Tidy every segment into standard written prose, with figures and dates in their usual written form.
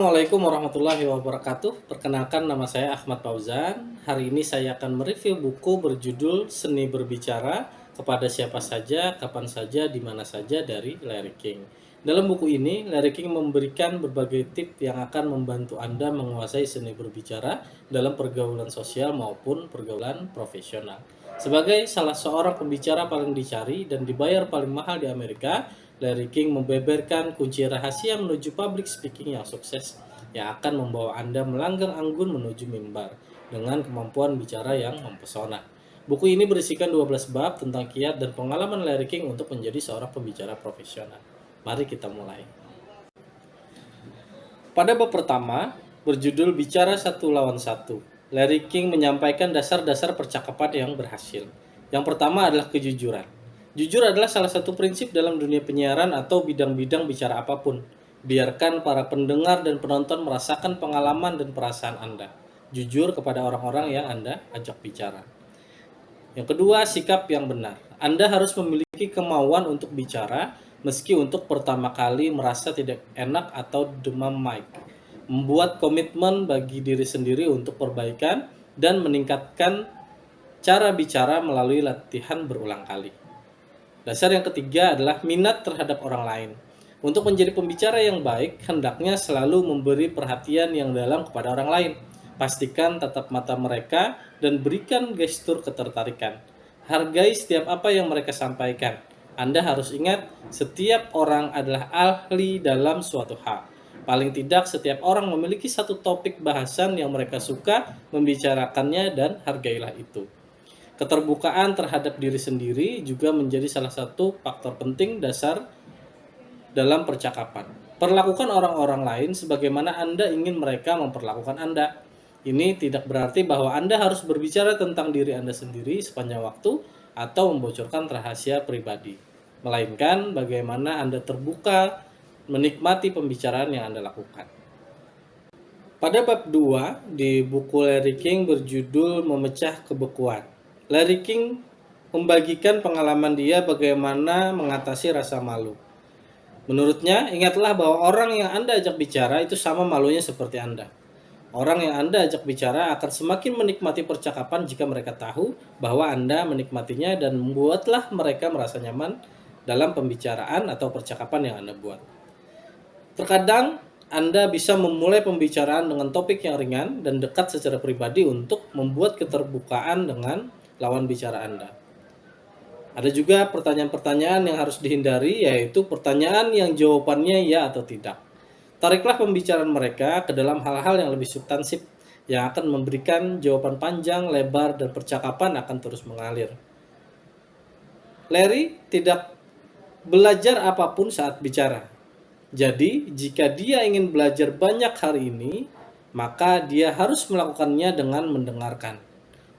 Assalamualaikum warahmatullahi wabarakatuh. Perkenalkan, nama saya Ahmad Fauzan. Hari ini saya akan mereview buku berjudul Seni Berbicara Kepada Siapa Saja, Kapan Saja, di Mana Saja dari Larry King. Dalam buku ini, Larry King memberikan berbagai tips yang akan membantu Anda menguasai seni berbicara dalam pergaulan sosial maupun pergaulan profesional. Sebagai salah seorang pembicara paling dicari dan dibayar paling mahal di Amerika, Larry King membeberkan kunci rahasia menuju public speaking yang sukses yang akan membawa Anda melanggang anggun menuju mimbar dengan kemampuan bicara yang mempesona. Buku ini berisikan 12 bab tentang kiat dan pengalaman Larry King untuk menjadi seorang pembicara profesional. Mari kita mulai. Pada bab pertama, berjudul Bicara Satu Lawan Satu, Larry King menyampaikan dasar-dasar percakapan yang berhasil. Yang pertama adalah kejujuran. Jujur adalah salah satu prinsip dalam dunia penyiaran atau bidang-bidang bicara apapun. Biarkan para pendengar dan penonton merasakan pengalaman dan perasaan Anda. Jujur kepada orang-orang yang Anda ajak bicara. Yang kedua, sikap yang benar. Anda harus memiliki kemauan untuk bicara, meski untuk pertama kali merasa tidak enak atau demam mic. Membuat komitmen bagi diri sendiri untuk perbaikan dan meningkatkan cara bicara melalui latihan berulang kali. Dasar yang ketiga adalah minat terhadap orang lain. Untuk menjadi pembicara yang baik, hendaknya selalu memberi perhatian yang dalam kepada orang lain. Pastikan tatap mata mereka dan berikan gestur ketertarikan. Hargai setiap apa yang mereka sampaikan. Anda harus ingat, setiap orang adalah ahli dalam suatu hal. Paling tidak, setiap orang memiliki satu topik bahasan yang mereka suka membicarakannya, dan hargailah itu. Keterbukaan terhadap diri sendiri juga menjadi salah satu faktor penting dasar dalam percakapan. Perlakukan orang-orang lain sebagaimana Anda ingin mereka memperlakukan Anda. Ini tidak berarti bahwa Anda harus berbicara tentang diri Anda sendiri sepanjang waktu atau membocorkan rahasia pribadi, melainkan bagaimana Anda terbuka menikmati pembicaraan yang Anda lakukan. Pada bab 2 di buku Larry King berjudul Memecah Kebekuan, Larry King membagikan pengalaman dia bagaimana mengatasi rasa malu. Menurutnya, ingatlah bahwa orang yang Anda ajak bicara itu sama malunya seperti Anda. Orang yang Anda ajak bicara akan semakin menikmati percakapan jika mereka tahu bahwa Anda menikmatinya, dan membuatlah mereka merasa nyaman dalam pembicaraan atau percakapan yang Anda buat. Terkadang, Anda bisa memulai pembicaraan dengan topik yang ringan dan dekat secara pribadi untuk membuat keterbukaan dengan lawan bicara Anda. Ada juga pertanyaan-pertanyaan yang harus dihindari, yaitu pertanyaan yang jawabannya ya atau tidak. Tariklah pembicaraan mereka ke dalam hal-hal yang lebih substansif, yang akan memberikan jawaban panjang, lebar, dan percakapan akan terus mengalir. Larry tidak belajar apapun saat bicara. Jadi, jika dia ingin belajar banyak hari ini, maka dia harus melakukannya dengan mendengarkan.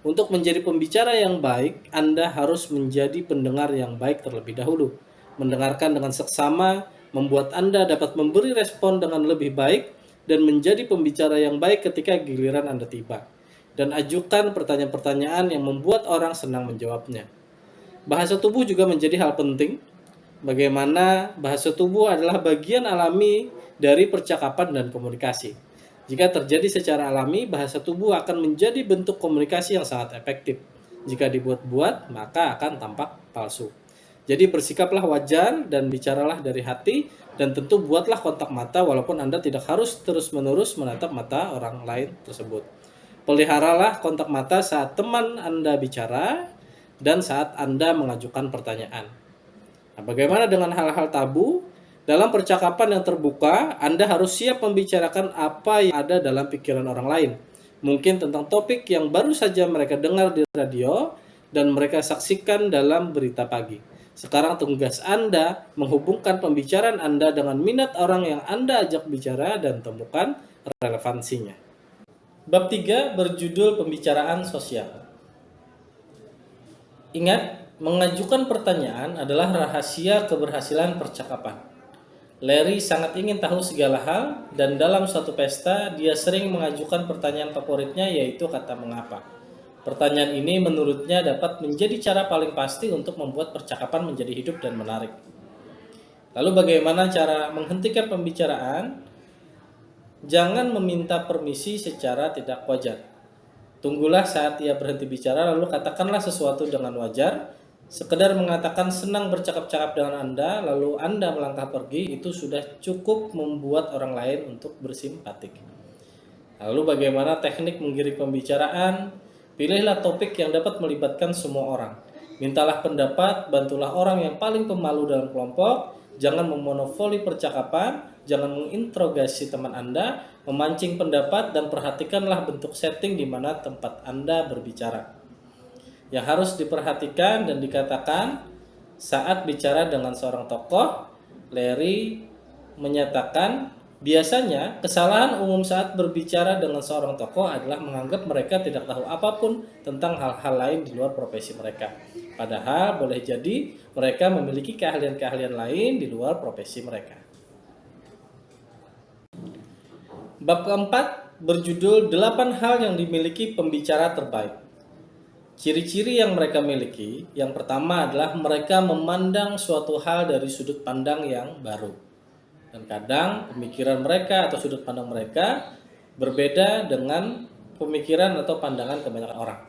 Untuk menjadi pembicara yang baik, Anda harus menjadi pendengar yang baik terlebih dahulu. Mendengarkan dengan seksama membuat Anda dapat memberi respon dengan lebih baik dan menjadi pembicara yang baik ketika giliran Anda tiba. Dan ajukan pertanyaan-pertanyaan yang membuat orang senang menjawabnya. Bahasa tubuh juga menjadi hal penting. Bagaimana bahasa tubuh adalah bagian alami dari percakapan dan komunikasi. Jika terjadi secara alami, bahasa tubuh akan menjadi bentuk komunikasi yang sangat efektif. Jika dibuat-buat, maka akan tampak palsu. Jadi bersikaplah wajar dan bicaralah dari hati, dan tentu buatlah kontak mata walaupun Anda tidak harus terus-menerus menatap mata orang lain tersebut. Peliharalah kontak mata saat teman Anda bicara dan saat Anda mengajukan pertanyaan. Nah, bagaimana dengan hal-hal tabu? Dalam percakapan yang terbuka, Anda harus siap membicarakan apa yang ada dalam pikiran orang lain. Mungkin tentang topik yang baru saja mereka dengar di radio dan mereka saksikan dalam berita pagi. Sekarang tugas Anda menghubungkan pembicaraan Anda dengan minat orang yang Anda ajak bicara dan temukan relevansinya. Bab 3 berjudul Pembicaraan Sosial. Ingat, mengajukan pertanyaan adalah rahasia keberhasilan percakapan. Larry sangat ingin tahu segala hal, dan dalam suatu pesta, dia sering mengajukan pertanyaan favoritnya, yaitu kata mengapa. Pertanyaan ini menurutnya dapat menjadi cara paling pasti untuk membuat percakapan menjadi hidup dan menarik. Lalu bagaimana cara menghentikan pembicaraan? Jangan meminta permisi secara tidak wajar. Tunggulah saat ia berhenti bicara, lalu katakanlah sesuatu dengan wajar. Sekedar mengatakan senang bercakap-cakap dengan Anda, lalu Anda melangkah pergi, itu sudah cukup membuat orang lain untuk bersimpatik. Lalu bagaimana teknik menggiring pembicaraan? Pilihlah topik yang dapat melibatkan semua orang. Mintalah pendapat, bantulah orang yang paling pemalu dalam kelompok. Jangan memonopoli percakapan, jangan menginterogasi teman Anda, memancing pendapat, dan perhatikanlah bentuk setting di mana tempat Anda berbicara. Yang harus diperhatikan dan dikatakan saat bicara dengan seorang tokoh, Larry menyatakan biasanya kesalahan umum saat berbicara dengan seorang tokoh adalah menganggap mereka tidak tahu apapun tentang hal-hal lain di luar profesi mereka. Padahal boleh jadi mereka memiliki keahlian-keahlian lain di luar profesi mereka. Bab keempat berjudul 8 hal yang dimiliki pembicara terbaik. Ciri-ciri yang mereka miliki, yang pertama adalah mereka memandang suatu hal dari sudut pandang yang baru. Dan kadang pemikiran mereka atau sudut pandang mereka berbeda dengan pemikiran atau pandangan kebanyakan orang.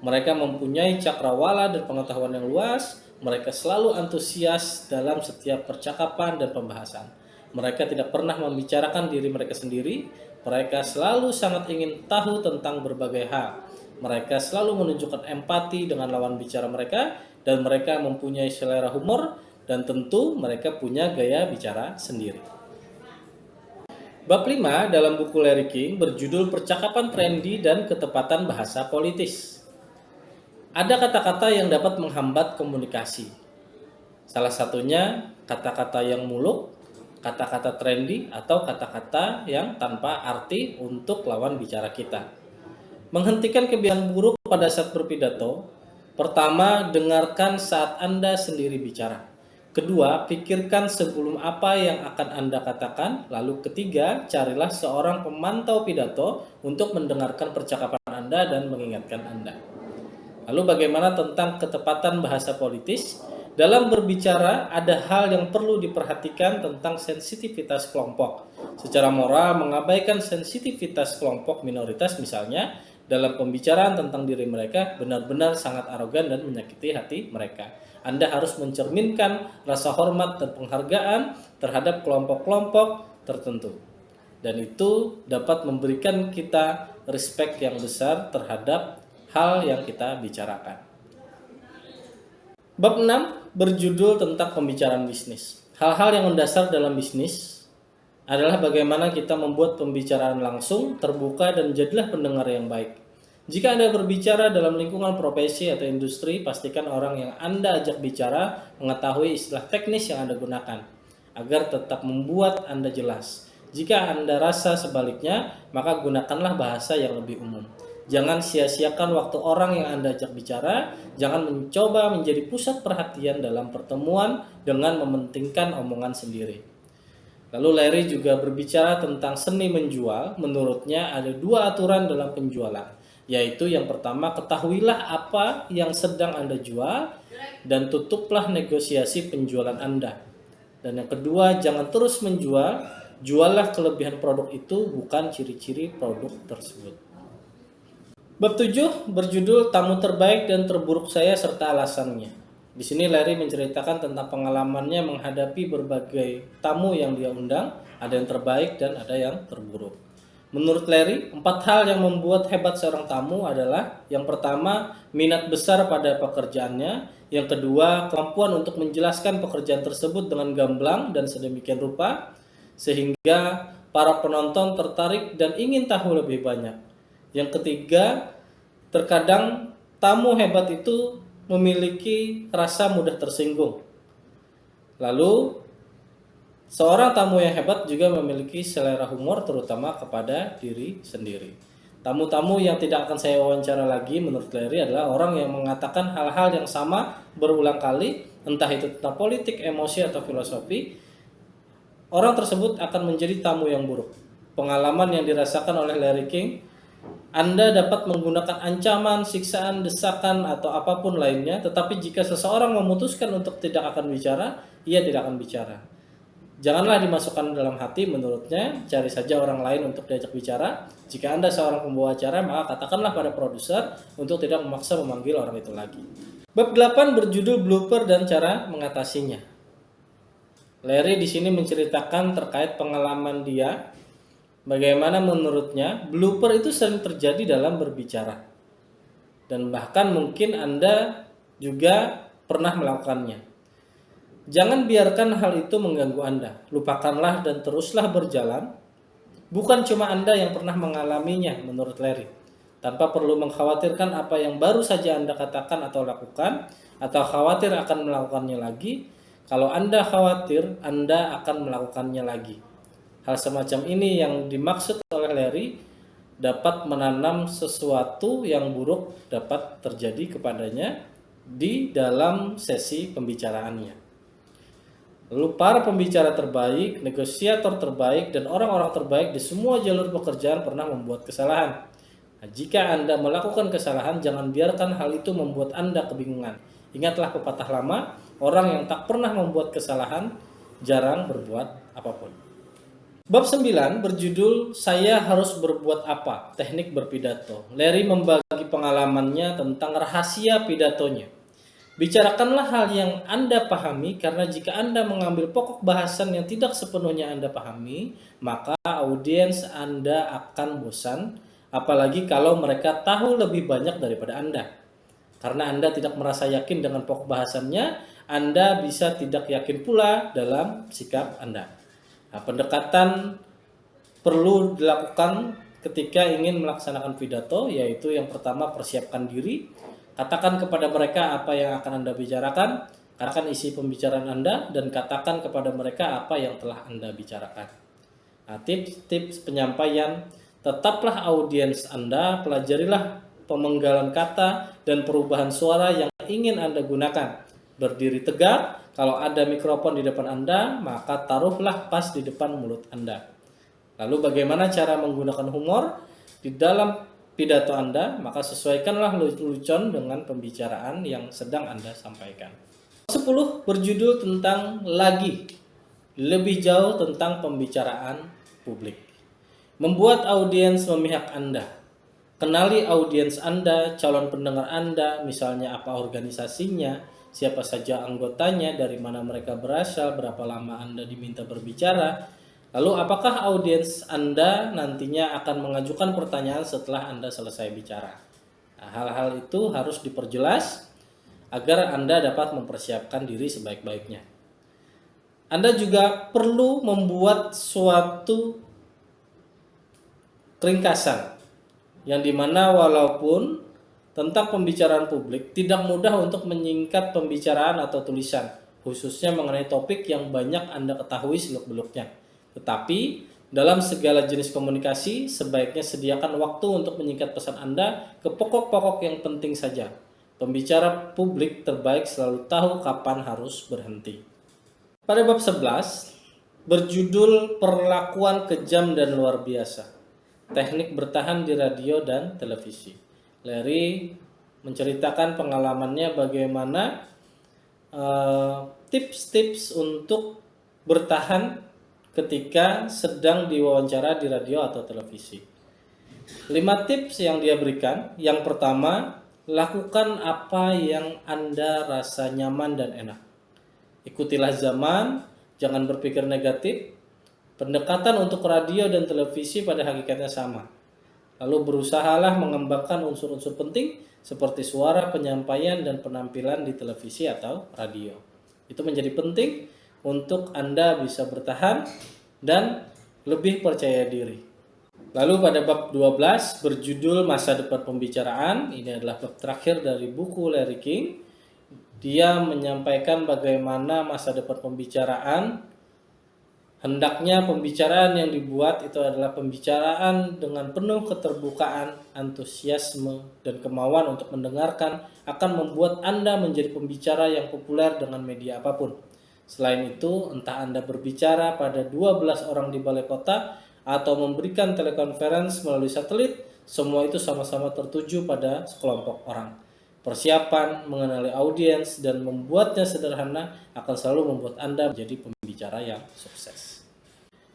Mereka mempunyai cakrawala dan pengetahuan yang luas, mereka selalu antusias dalam setiap percakapan dan pembahasan. Mereka tidak pernah membicarakan diri mereka sendiri, mereka selalu sangat ingin tahu tentang berbagai hal. Mereka selalu menunjukkan empati dengan lawan bicara mereka, dan mereka mempunyai selera humor, dan tentu mereka punya gaya bicara sendiri. Bab 5 dalam buku Larry King berjudul Percakapan Trendy dan Ketepatan Bahasa Politis. Ada kata-kata yang dapat menghambat komunikasi. Salah satunya kata-kata yang muluk, kata-kata trendy, atau kata-kata yang tanpa arti untuk lawan bicara kita. Menghentikan kebiasaan buruk pada saat berpidato. Pertama, dengarkan saat Anda sendiri bicara. Kedua, pikirkan sebelum apa yang akan Anda katakan. Lalu ketiga, carilah seorang pemantau pidato untuk mendengarkan percakapan Anda dan mengingatkan Anda. Lalu bagaimana tentang ketepatan bahasa politis? Dalam berbicara, ada hal yang perlu diperhatikan tentang sensitivitas kelompok. Secara moral, mengabaikan sensitivitas kelompok minoritas misalnya, dalam pembicaraan tentang diri mereka benar-benar sangat arogan dan menyakiti hati mereka. Anda harus mencerminkan rasa hormat dan penghargaan terhadap kelompok-kelompok tertentu. Dan itu dapat memberikan kita respect yang besar terhadap hal yang kita bicarakan. Bab 6 berjudul tentang pembicaraan bisnis. Hal-hal yang mendasar dalam bisnis adalah bagaimana kita membuat pembicaraan langsung, terbuka, dan jadilah pendengar yang baik. Jika Anda berbicara dalam lingkungan profesi atau industri, pastikan orang yang Anda ajak bicara mengetahui istilah teknis yang Anda gunakan, agar tetap membuat Anda jelas. Jika Anda rasa sebaliknya, maka gunakanlah bahasa yang lebih umum. Jangan sia-siakan waktu orang yang Anda ajak bicara, jangan mencoba menjadi pusat perhatian dalam pertemuan dengan mementingkan omongan sendiri. Lalu Larry juga berbicara tentang seni menjual. Menurutnya ada 2 aturan dalam penjualan, yaitu yang pertama, ketahuilah apa yang sedang Anda jual dan tutuplah negosiasi penjualan Anda. Dan yang kedua, jangan terus menjual, juallah kelebihan produk itu, bukan ciri-ciri produk tersebut. Bab 7 berjudul Tamu Terbaik dan Terburuk Saya serta Alasannya. Di sini Larry menceritakan tentang pengalamannya menghadapi berbagai tamu yang dia undang, ada yang terbaik dan ada yang terburuk. Menurut Larry, 4 hal yang membuat hebat seorang tamu adalah: yang pertama, minat besar pada pekerjaannya; yang kedua, kemampuan untuk menjelaskan pekerjaan tersebut dengan gamblang dan sedemikian rupa sehingga para penonton tertarik dan ingin tahu lebih banyak; yang ketiga, terkadang tamu hebat itu memiliki rasa mudah tersinggung. Lalu seorang tamu yang hebat juga memiliki selera humor, terutama kepada diri sendiri. Tamu-tamu yang tidak akan saya wawancara lagi menurut Larry adalah orang yang mengatakan hal-hal yang sama berulang kali, entah itu tentang politik, emosi, atau filosofi. Orang tersebut akan menjadi tamu yang buruk. Pengalaman yang dirasakan oleh Larry King, Anda dapat menggunakan ancaman, siksaan, desakan, atau apapun lainnya, tetapi jika seseorang memutuskan untuk tidak akan bicara, ia tidak akan bicara. Janganlah dimasukkan dalam hati menurutnya, cari saja orang lain untuk diajak bicara. Jika Anda seorang pembawa acara, maka katakanlah pada produser untuk tidak memaksa memanggil orang itu lagi. Bab 8 berjudul blooper dan cara mengatasinya. Larry di sini menceritakan terkait pengalaman dia, bagaimana menurutnya blooper itu sering terjadi dalam berbicara. Dan bahkan mungkin Anda juga pernah melakukannya. Jangan biarkan hal itu mengganggu Anda. Lupakanlah dan teruslah berjalan. Bukan cuma Anda yang pernah mengalaminya, menurut Larry. Tanpa perlu mengkhawatirkan apa yang baru saja Anda katakan atau lakukan, atau khawatir akan melakukannya lagi. Kalau Anda khawatir, Anda akan melakukannya lagi. Hal semacam ini yang dimaksud oleh Larry dapat menanam sesuatu yang buruk dapat terjadi kepadanya di dalam sesi pembicaraannya. Lalu para pembicara terbaik, negosiator terbaik, dan orang-orang terbaik di semua jalur pekerjaan pernah membuat kesalahan. Nah, jika Anda melakukan kesalahan, jangan biarkan hal itu membuat Anda kebingungan. Ingatlah pepatah lama, orang yang tak pernah membuat kesalahan jarang berbuat apapun. Bab 9 berjudul Saya Harus Berbuat Apa? Teknik Berpidato. Larry membagi pengalamannya tentang rahasia pidatonya. Bicarakanlah hal yang Anda pahami, karena jika Anda mengambil pokok bahasan yang tidak sepenuhnya Anda pahami, maka audiens Anda akan bosan, apalagi kalau mereka tahu lebih banyak daripada Anda. Karena Anda tidak merasa yakin dengan pokok bahasannya, Anda bisa tidak yakin pula dalam sikap Anda. Nah, pendekatan perlu dilakukan ketika ingin melaksanakan pidato, yaitu yang pertama persiapkan diri. Katakan kepada mereka apa yang akan Anda bicarakan, katakan isi pembicaraan Anda, dan katakan kepada mereka apa yang telah Anda bicarakan. Nah, tips-tips penyampaian, tetaplah audiens Anda, pelajarilah pemenggalan kata dan perubahan suara yang ingin Anda gunakan. Berdiri tegak, kalau ada mikrofon di depan Anda, maka taruhlah pas di depan mulut Anda. Lalu bagaimana cara menggunakan humor di dalam pidato Anda? Maka sesuaikanlah lelucon dengan pembicaraan yang sedang Anda sampaikan. 10 berjudul tentang lagi lebih jauh tentang pembicaraan publik. Membuat audiens memihak Anda. Kenali audiens Anda, calon pendengar Anda, misalnya apa organisasinya, siapa saja anggotanya, dari mana mereka berasal, berapa lama Anda diminta berbicara. Lalu apakah audiens Anda nantinya akan mengajukan pertanyaan setelah Anda selesai bicara? Nah, hal-hal itu harus diperjelas agar Anda dapat mempersiapkan diri sebaik-baiknya. Anda juga perlu membuat suatu ringkasan yang dimana walaupun tentang pembicaraan publik tidak mudah untuk menyingkat pembicaraan atau tulisan, khususnya mengenai topik yang banyak Anda ketahui seluk-beluknya. Tetapi dalam segala jenis komunikasi, sebaiknya sediakan waktu untuk menyingkat pesan Anda ke pokok-pokok yang penting saja. Pembicara publik terbaik selalu tahu kapan harus berhenti. Pada bab 11, berjudul Perlakuan Kejam dan Luar Biasa. Teknik bertahan di radio dan televisi. Larry menceritakan pengalamannya bagaimana tips-tips untuk bertahan ketika sedang diwawancara di radio atau televisi. 5 tips yang dia berikan. Yang pertama, lakukan apa yang Anda rasa nyaman dan enak. Ikutilah zaman, jangan berpikir negatif. Pendekatan untuk radio dan televisi pada hakikatnya sama. Lalu berusahalah mengembangkan unsur-unsur penting seperti suara, penyampaian, dan penampilan di televisi atau radio. Itu menjadi penting untuk Anda bisa bertahan dan lebih percaya diri. Lalu pada bab 12 berjudul Masa Depan Pembicaraan, ini adalah bab terakhir dari buku Larry King. Dia menyampaikan bagaimana masa depan pembicaraan. Hendaknya pembicaraan yang dibuat itu adalah pembicaraan dengan penuh keterbukaan, antusiasme, dan kemauan untuk mendengarkan akan membuat Anda menjadi pembicara yang populer dengan media apapun. Selain itu, entah Anda berbicara pada 12 orang di balai kota atau memberikan telekonferensi melalui satelit, semua itu sama-sama tertuju pada sekelompok orang. Persiapan, mengenali audiens, dan membuatnya sederhana akan selalu membuat Anda menjadi pembicara. bicara yang sukses.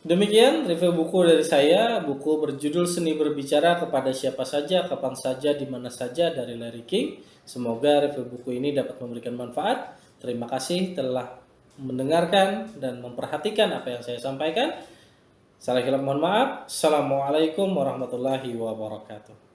Demikian review buku dari saya, buku berjudul Seni Berbicara Kepada Siapa Saja, Kapan Saja, di Mana Saja dari Larry King. Semoga review buku ini dapat memberikan manfaat. Terima kasih telah mendengarkan dan memperhatikan apa yang saya sampaikan. Salah hilaf mohon maaf. Assalamualaikum warahmatullahi wabarakatuh.